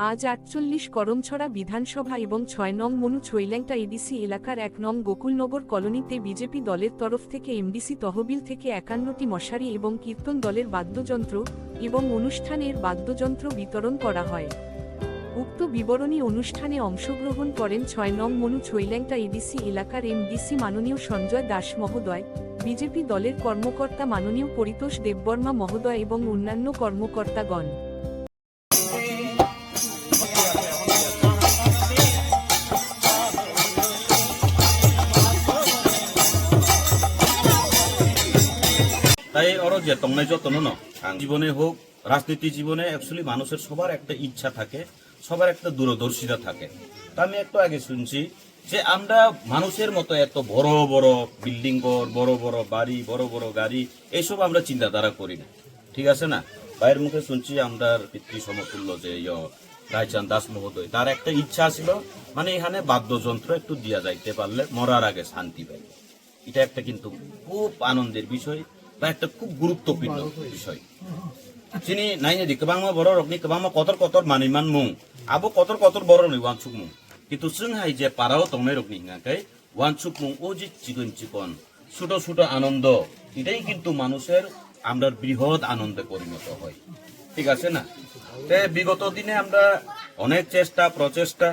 আজ ৪৮ করমছড়া বিধানসভা এবং ৬ নং মনু ছৈল্যাংটা এডিসি এলাকার ১ নং গোকুলনগর কলোনিতে বিজেপি দলের তরফ থেকে এমডিসি তহবিল থেকে ৫১টি মশারি এবং কীর্তন দলের বাদ্যযন্ত্র এবং অনুষ্ঠানের বাদ্যযন্ত্র বিতরণ করা হয়। উক্ত বিবরণী অনুষ্ঠানে অংশগ্রহণ করেন ৬ নং মনু ছৈল্যাংটা এডিসি এলাকার এমডিসি মাননীয় সঞ্জয় দাস মহোদয়, বিজেপি দলের কর্মকর্তা মাননীয় পরিতোষ দেববর্মা মহোদয় এবং অন্যান্য কর্মকর্তাগণ। তাই ওরা যে তোমরা যত জীবনে হোক রাজনীতি জীবনে অ্যাকচুয়ালি মানুষের সবার একটা ইচ্ছা থাকে, সবার একটা দূরদর্শিতা থাকে। তা আমি একটু আগে শুনছি যে আমরা মানুষের মতো এত বড় বড় বিল্ডিং ঘর, বড় বড় বাড়ি, বড় বড় গাড়ি এইসব আমরা চিন্তাধারা করি না, ঠিক আছে না। ভাইয়ের মুখে শুনছি আমরা পিতৃ সমতুল্য যে রায়চাঁদ দাস মহোদয়, তার একটা ইচ্ছা ছিল মানে এখানে বাদ্যযন্ত্র একটু দিয়া যাইতে পারলে মরার আগে শান্তি পাই। এটা একটা কিন্তু খুব আনন্দের বিষয় বা একটা খুব গুরুত্বপূর্ণ বিষয়। চিনি নাই নি কেবাংমা বড় রকনি কেবাংমা কতর কতর মানিমান মুং আবো কতর কতর বড় নই ওয়ানসুক মুং কিন্তু जोंहाय যে পাড়াও তংনাই রকনি হিঙাকাই ওয়ানসুক মুং ও যে চিকন চিকন ছোট ছোট আনন্দ, এটাই কিন্তু মানুষের আমরা বৃহৎ আনন্দে পরিণত হয়, ঠিক আছে না। বিগত দিনে আমরা অনেক চেষ্টা প্রচেষ্টা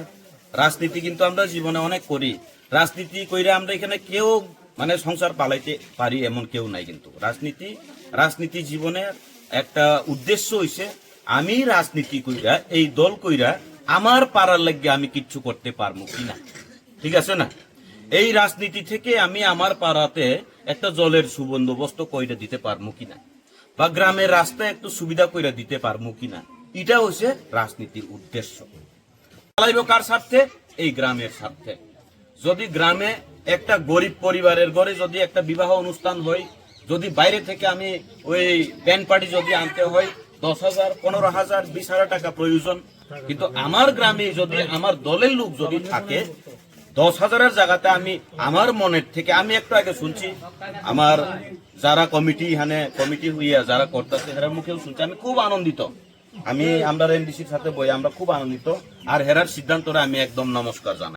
রাজনীতি কিন্তু আমরা জীবনে অনেক করি। রাজনীতি কইরা আমরা এখানে কেউ মানে সংসার পালাইতে পারি এমন কেউ নাই। কিন্তু রাজনীতি জীবনের একটা উদ্দেশ্য হইছে আমি রাজনীতি কইরা এই দল কইরা আমার পাড়ার লাগি আমি কিচ্ছু করতে পারবো কিনা, ঠিক আছে না। এই রাজনীতি থেকে আমি আমার পাড়াতে একটা জলের সুবন্দোবস্ত কইরা দিতে পারবো কিনা বা গ্রামের রাস্তায় একটু সুবিধা কইরা দিতে পারবো কিনা, এটা হচ্ছে রাজনীতির উদ্দেশ্য। চালাইব কার স্বার্থে? এই গ্রামের স্বার্থে। যদি গ্রামে একটা গরিব পরিবারের ঘরে যদি একটা বিবাহ অনুষ্ঠান হয়, যদি বাইরে থেকে আমি ওই ব্যান্ড পার্টি যদি আনতে হয় ১০,০০০, ১৫,০০০, ২০,০০০ টাকা প্রয়োজন। কিন্তু আমার গ্রামে যদি আমার দলের লোক যদি থাকে ১০,০০০-এর জায়গাতে আমি আমার মনের থেকে আমি একটু আগে শুনছি আমার যারা কমিটি এখানে কমিটি হইয়া যারা করতেছে হেরার মুখেও শুনছি, আমি খুব আনন্দিত। আমরা এমডিসির সাথে বই আমরা খুব আনন্দিত আর হেরার সিদ্ধান্তটা আমি একদম নমস্কার জানাই।